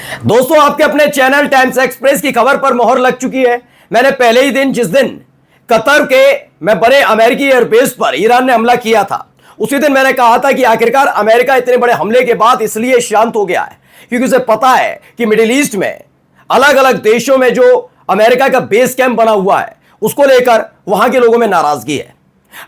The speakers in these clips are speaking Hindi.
दोस्तों, आपके अपने चैनल टाइम्स एक्सप्रेस की खबर पर मोहर लग चुकी है। मैंने पहले ही दिन, जिस दिन कतर के में बने अमेरिकी एयरबेस पर ईरान ने हमला किया था, उसी दिन मैंने कहा था कि आखिरकार अमेरिका इतने बड़े हमले के बाद इसलिए शांत हो गया है क्योंकि उसे पता है कि मिडिल ईस्ट में अलग अलग देशों में जो अमेरिका का बेस कैंप बना हुआ है, उसको लेकर वहां के लोगों में नाराजगी है।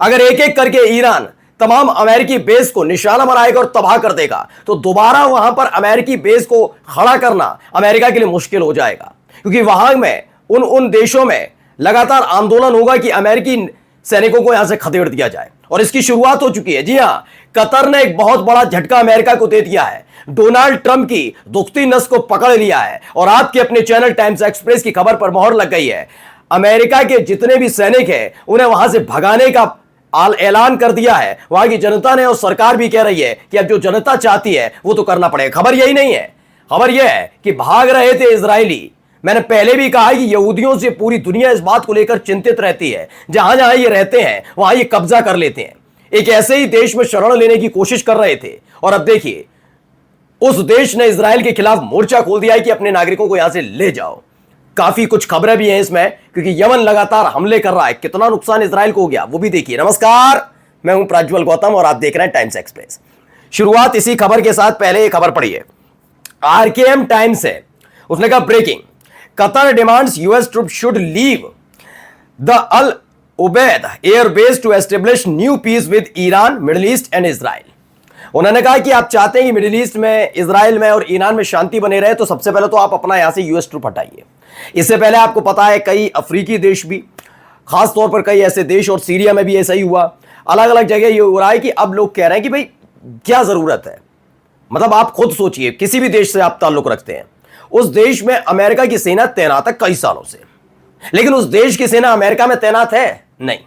अगर एक एक करके ईरान तमाम अमेरिकी बेस को निशाना बनाएगा और तबाह कर देगा तो दोबारा वहां पर अमेरिकी बेस को खड़ा करना अमेरिका के लिए मुश्किल हो जाएगा, क्योंकि वहां में उन देशों में लगातार आंदोलन होगा कि अमेरिकी सैनिकों को यहां से खदेड़ दिया जाए। और इसकी शुरुआत हो चुकी है। जी हां, कतर ने एक बहुत बड़ा झटका अमेरिका को दे दिया है। डोनाल्ड ट्रंप की दुखती नस को पकड़ लिया है और आपके अपने चैनल टाइम्स एक्सप्रेस की खबर पर मोहर लग गई है। अमेरिका के जितने भी सैनिक हैं उन्हें वहां से भगाने का ऐलान कर दिया है वहां की जनता ने, और सरकार भी कह रही है कि अब जो जनता चाहती है वो तो करना पड़ेगा। खबर यही नहीं है, खबर यह है कि भाग रहे थे इजरायली। मैंने पहले भी कहा है कि यहूदियों से पूरी दुनिया इस बात को लेकर चिंतित रहती है। जहां जहां ये रहते हैं वहां ये कब्जा कर लेते हैं। एक ऐसे ही देश में शरण लेने की कोशिश कर रहे थे और अब देखिए उस देश ने इजराइल के खिलाफ मोर्चा खोल दिया है कि अपने नागरिकों को यहां से ले जाओ। काफी कुछ खबरें भी हैं इसमें, क्योंकि यमन लगातार हमले कर रहा है। कितना नुकसान इजराइल को हो गया वो भी देखिए। नमस्कार, मैं हूं प्रज्वल गौतम और आप देख रहे हैं टाइम्स एक्सप्रेस। शुरुआत इसी खबर के साथ, पहले ये खबर पढ़िए। आरकेएम टाइम्स है, उसने कहा breaking, Qatar demands US troop should leave the Al Udeid airbase to establish new peace with Iran, Middle East and Israel. उन्होंने कहा कि आप चाहते हैं कि मिडिल ईस्ट में, इजराइल में और ईरान में शांति बने रहे, तो सबसे पहले तो आप अपना यहां से यूएस ट्रूप हटाइए। इससे पहले आपको पता है कई अफ्रीकी देश भी, खास तौर पर कई ऐसे देश, और सीरिया में भी ऐसा ही हुआ, अलग अलग जगह ये हो रहा है कि अब लोग कह रहे हैं कि भाई क्या जरूरत है। मतलब आप खुद सोचिए, किसी भी देश से आप ताल्लुक रखते हैं, उस देश में अमेरिका की सेना तैनात है कई सालों से, लेकिन उस देश की सेना अमेरिका में तैनात है नहीं।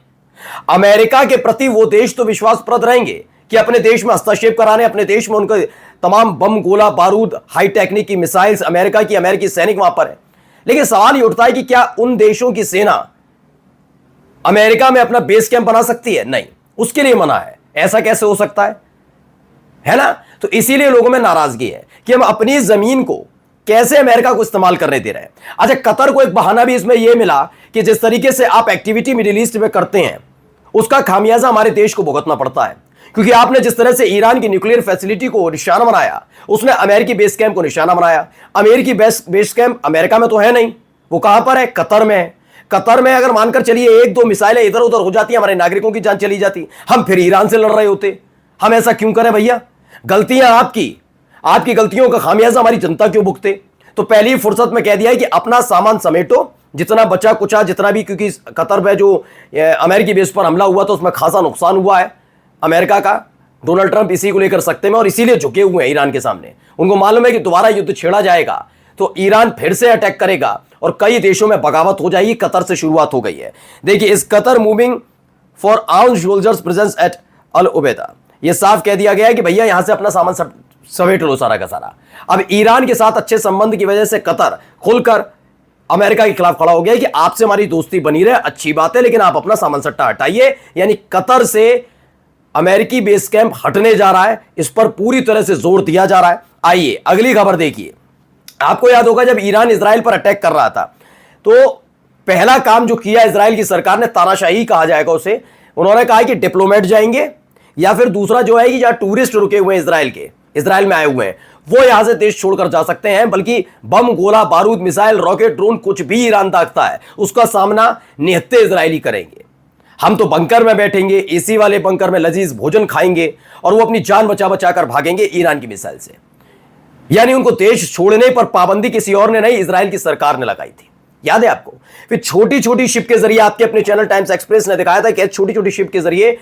अमेरिका के प्रति वो देश तो विश्वासप्रद रहेंगे कि अपने देश में हस्तक्षेप कराने, अपने देश में उनके तमाम बम, गोला बारूद, हाई टेक्निक की मिसाइल्स अमेरिकी सैनिक वहां पर है। लेकिन सवाल ये उठता है कि क्या उन देशों की सेना अमेरिका में अपना बेस कैंप बना सकती है? नहीं, उसके लिए मना है। ऐसा कैसे हो सकता है ना? तो इसीलिए लोगों में नाराजगी है कि हम अपनी जमीन को कैसे अमेरिका को इस्तेमाल करने दे रहे हैं। अच्छा, कतर को एक बहाना भी इसमें यह मिला कि जिस तरीके से आप एक्टिविटी मिडिल ईस्ट में करते हैं उसका खामियाजा हमारे देश को भुगतना पड़ता है, क्योंकि आपने जिस तरह से ईरान की न्यूक्लियर फैसिलिटी को निशाना बनाया, उसने अमेरिकी बेस कैंप को निशाना बनाया। अमेरिकी बेस कैंप अमेरिका में तो है नहीं, वो कहां पर है? कतर में है। कतर में अगर मानकर चलिए एक दो मिसाइलें इधर उधर हो जाती, हमारे नागरिकों की जान चली जाती, हम फिर ईरान से लड़ रहे होते। हम ऐसा क्यों करें भैया? गलतियां आपकी गलतियों का खामियाजा हमारी जनता क्यों भुगते? तो पहली फुर्सत में कह दिया है कि अपना सामान समेटो, जितना बचा कुचा, जितना भी, क्योंकि कतर में जो अमेरिकी बेस पर हमला हुआ तो उसमें खासा नुकसान हुआ है अमेरिका का। डोनाल्ड ट्रंप इसी को लेकर सकते में और इसीलिए झुके हुए हैं ईरान के सामने। उनको मालूम है कि दोबारा युद्ध छेड़ा जाएगा तो ईरान फिर से अटैक करेगा और कई देशों में बगावत हो जाएगी। कतर से शुरुआत हो गई है। देखिए, is Qatar moving for armed soldiers presence at Al Udeid, यह साफ कह दिया गया है कि भैया यहां से अपना सामान समेट लो सारा का सारा। अब ईरान के साथ अच्छे संबंध की वजह से कतर खुलकर अमेरिका के खिलाफ खड़ा हो गया कि आपसे हमारी दोस्ती बनी रहे, अच्छी बात है, लेकिन आप अपना सामान सट्टा हटाइए। यानी कतर से अमेरिकी बेस कैंप हटने जा रहा है, इस पर पूरी तरह से जोर दिया जा रहा है। आइए अगली खबर देखिए। आपको याद होगा जब ईरान इजराइल पर अटैक कर रहा था तो पहला काम जो किया इजराइल की सरकार ने, तानाशाही कहा जाएगा उसे, उन्होंने कहा कि डिप्लोमेट जाएंगे या फिर दूसरा जो है कि जहां टूरिस्ट रुके हुए हैं इजराइल में आए हुए हैं, वो यहां से देश छोड़कर जा सकते हैं। बल्कि बम, गोला बारूद, मिसाइल, रॉकेट, ड्रोन कुछ भी ईरान दागता है उसका सामना निहत्ते इजरायली करेंगे। हम तो बंकर में बैठेंगे, एसी वाले बंकर में लजीज भोजन खाएंगे और वो अपनी जान बचा बचा कर भागेंगे ईरान की मिसाइल से। यानी उनको देश छोड़ने पर पाबंदी किसी और ने नहीं, इजराइल की सरकार ने लगाई थी। याद है आपको? फिर छोटी छोटी शिप के जरिए, आपके अपने चैनल टाइम्स एक्सप्रेस ने दिखाया था कि छोटी छोटी शिप के जरिए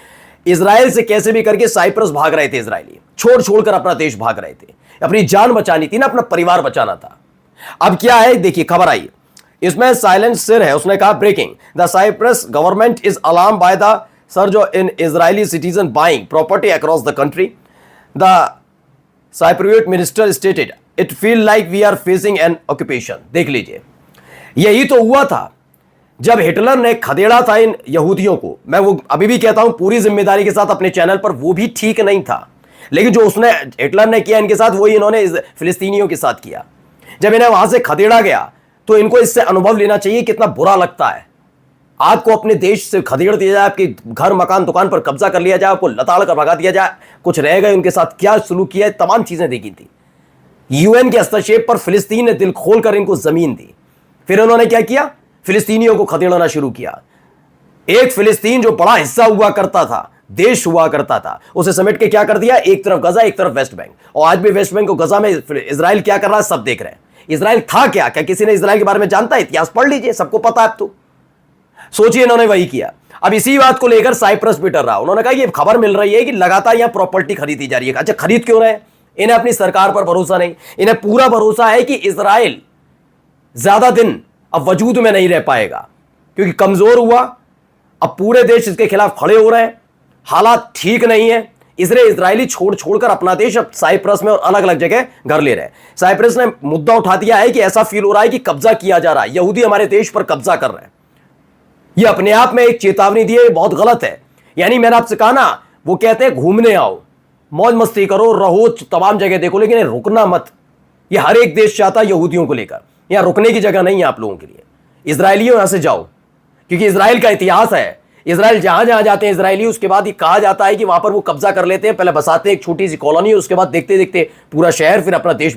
इजराइल से कैसे भी करके साइप्रस भाग रहे थे इजरायली, छोड़ छोड़कर अपना देश भाग रहे थे। अपनी जान बचानी थी ना, अपना परिवार बचाना था। अब क्या है देखिए, खबर आई, इसमें साइलेंट सिर है, उसने कहा breaking, the Cyprus government is alarm by the surge in Israeli citizen buying property across the country. The Cypriot minister stated it feel like we are facing an occupation. देख लीजिए, यही तो हुआ था जब हिटलर ने खदेड़ा था इन यहूदियों को। मैं वो अभी भी कहता हूं पूरी जिम्मेदारी के साथ अपने चैनल पर, वो भी ठीक नहीं था, लेकिन जो उसने हिटलर ने किया इनके साथ वही इन्होंने फिलिस्तीनियों के साथ किया। जब इन्हें वहां से खदेड़ा गया तो इनको इससे अनुभव लेना चाहिए कितना बुरा लगता है। आपको अपने देश से खदेड़ दिया जाए, आपके घर मकान दुकान पर कब्जा कर लिया जाए, आपको लताड़ कर भगा दिया जाए, कुछ रह गए उनके साथ क्या सलूक किया है, तमाम चीजें देखी थी। यूएन के हस्तक्षेप पर फिलिस्तीन ने दिल खोलकर इनको जमीन दी। फिर उन्होंने क्या किया, फिलिस्तीनियों को खदेड़ना शुरू किया। एक फिलिस्तीन जो बड़ा हिस्सा हुआ करता था, देश हुआ करता था, उसे समेट के क्या कर दिया, एक तरफ गजा एक तरफ वेस्ट बैंक। और आज भी वेस्ट बैंक को गजा में इजराइल क्या कर रहा है सब देख रहे हैं। इजराइल था क्या किसी ने इजराइल के बारे में जानता है? इतिहास पढ़ लीजिए, सबको पता है। अब तो सोचिए इन्होंने वही किया। अब इसी बात को लेकर साइप्रस भी डर रहा। उन्होंने कहा ये खबर मिल रही है कि लगातार यहां प्रॉपर्टी खरीदी जा रही है। अच्छा, खरीद क्यों रहे? इन्हें अपनी सरकार पर भरोसा नहीं, इन्हें पूरा भरोसा है कि इजराइल ज्यादा दिन अब वजूद में नहीं रह पाएगा क्योंकि कमजोर हुआ। अब पूरे देश इसके खिलाफ खड़े हो रहे हैं, हालात ठीक नहीं है, इसलिए इजरायली छोड़कर अपना देश अब साइप्रस में और अलग अलग जगह घर ले रहे हैं। साइप्रस ने मुद्दा उठा दिया है कि ऐसा फील हो रहा है कि कब्जा किया जा रहा है, यहूदी हमारे देश पर कब्जा कर रहे हैं। यह अपने आप में एक चेतावनी दी है, बहुत गलत है। यानी मैंने आपसे कहा ना, वो कहते हैं घूमने आओ, मौज मस्ती करो, रहो, तमाम जगह देखो, लेकिन रुकना मत। यह हर एक देश चाहता है यहूदियों को लेकर। यहां रुकने की जगह नहीं है आप लोगों के लिए। इजरायलियों यहां से जाओ, क्योंकि इजराइल का इतिहास है। इजराइल जहां जहां जाते हैं इजरायली, उसके बाद ये कहा जाता है कि वहां पर वो कब्जा कर लेते हैं, पहले बसाते हैं एक छोटी सी कॉलोनी, उसके बाद देखते देखते पूरा शहर, फिर अपना देश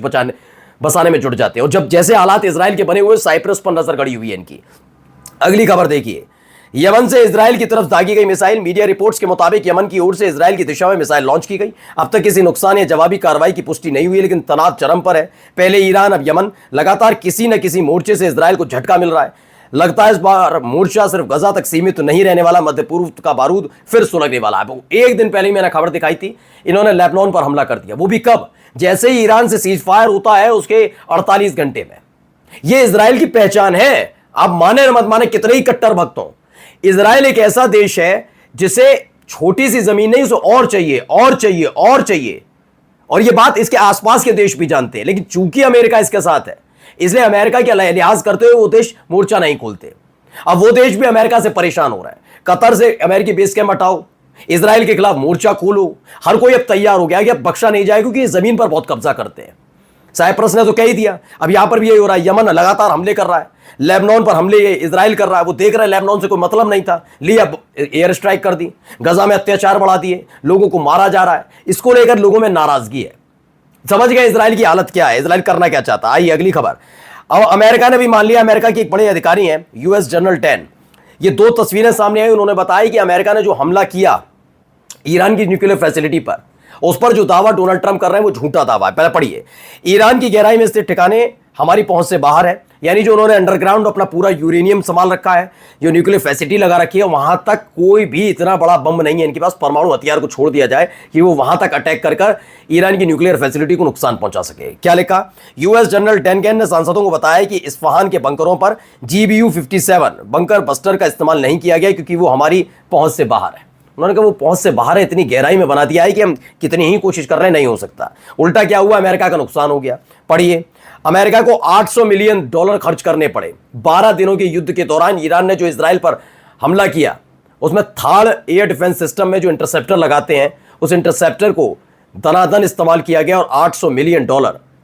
बसाने में जुट जाते हैं। और जब जैसे हालात इजराइल के बने हुए, साइप्रस पर नजर गड़ी हुई है इनकी। अगली खबर देखिए, यमन से इजराइल की तरफ दागी गई मिसाइल। मीडिया रिपोर्ट्स के मुताबिक यमन की ओर से इजराइल की दिशा में मिसाइल लॉन्च की गई। अब तक किसी नुकसान या जवाबी कार्रवाई की पुष्टि नहीं हुई, लेकिन तनाव चरम पर है। पहले ईरान, अब यमन, लगातार किसी न किसी मोर्चे से इजराइल को झटका मिल रहा है। लगता है इस बार मोर्चा सिर्फ गजा तक सीमित तो नहीं रहने वाला, मध्य पूर्व का बारूद फिर सुलगने वाला है। एक दिन पहले ही मैंने खबर दिखाई थी, इन्होंने लेबनान पर हमला कर दिया। वो भी कब? जैसे ही ईरान से सीज फायर होता है उसके 48 घंटे में। यह इजराइल की पहचान है। आप माने न मत माने, कितने ही कट्टर भक्त हों, इजराइल एक ऐसा देश है जिसे छोटी सी जमीन नहीं, उसे और चाहिए और चाहिए और चाहिए। और यह बात इसके आसपास के देश भी जानते हैं, लेकिन चूंकि अमेरिका इसके साथ है, इसलिए अमेरिका के लिहाज करते हुए वो देश मोर्चा नहीं खोलते। अब वो देश भी अमेरिका से परेशान हो रहा है। कतर से अमेरिकी बेस कैंप हटाओ, इजराइल के खिलाफ मोर्चा खोलो, हर कोई अब तैयार हो गया कि अब बख्शा नहीं जाए, क्योंकि जमीन पर बहुत कब्जा करते हैं। साइप्रस ने तो कह ही दिया। अब यहां पर भी यही हो रहा है, यमन लगातार हमले कर रहा है, लेबनान पर हमले इजराइल कर रहा है। वो देख रहा है लेबनान से कोई मतलब नहीं था, लिया एयर स्ट्राइक कर दी, गजा में अत्याचार बढ़ा दिए, लोगों को मारा जा रहा है। इसको लेकर लोगों में नाराजगी है। समझ गए इजराइल की हालत क्या है, इजराइल करना क्या चाहता है। आइए अगली खबर। अब अमेरिका ने भी मान लिया। अमेरिका के एक बड़े अधिकारी हैं, यूएस जनरल 10, ये 2 तस्वीरें सामने आई। उन्होंने बताया कि अमेरिका ने जो हमला किया ईरान की न्यूक्लियर फैसिलिटी पर, उस पर जो दावा डोनाल्ड ट्रंप कर रहे हैं वो झूठा दावा है। पहले पढ़िए, ईरान की गहराई में स्थित ठिकाने हमारी पहुंच से बाहर है। यानी जो उन्होंने अंडरग्राउंड अपना पूरा यूरेनियम संभाल रखा है, जो न्यूक्लियर फैसिलिटी लगा रखी है, वहां तक कोई भी इतना बड़ा बम नहीं है इनके पास, परमाणु हथियार को छोड़ दिया जाए, कि वो वहां तक अटैक कर ईरान की न्यूक्लियर फैसिलिटी को नुकसान पहुंचा सके। क्या लिखा, यूएस जनरल डेनकेन ने सांसदों को बताया कि इस्फहान के बंकरों पर GBU-57 बंकर बस्टर का इस्तेमाल नहीं किया गया, क्योंकि वो हमारी पहुंच से बाहर है। उन्होंने कहा वो पहुंच से बाहर है, इतनी गहराई में बना दिया है कि हम कितनी ही कोशिश कर रहे हैं नहीं हो सकता। उल्टा क्या हुआ, अमेरिका का नुकसान हो गया। पढ़िए, अमेरिका को $800 मिलियन खर्च करने पड़े 12 दिनों के युद्ध के दौरान। ईरान ने जो इजराइल पर हमला किया, उसमें थर्ड एयर डिफेंस सिस्टम में जो इंटरसेप्टर लगाते हैं, उस इंटरसेप्टर को दनादन इस्तेमाल किया गया और $800 मिलियन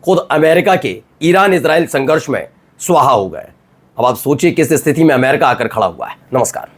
खुद अमेरिका के ईरान इजराइल संघर्ष में स्वाहा हो गए। अब आप सोचिए किस स्थिति में अमेरिका आकर खड़ा हुआ है। नमस्कार।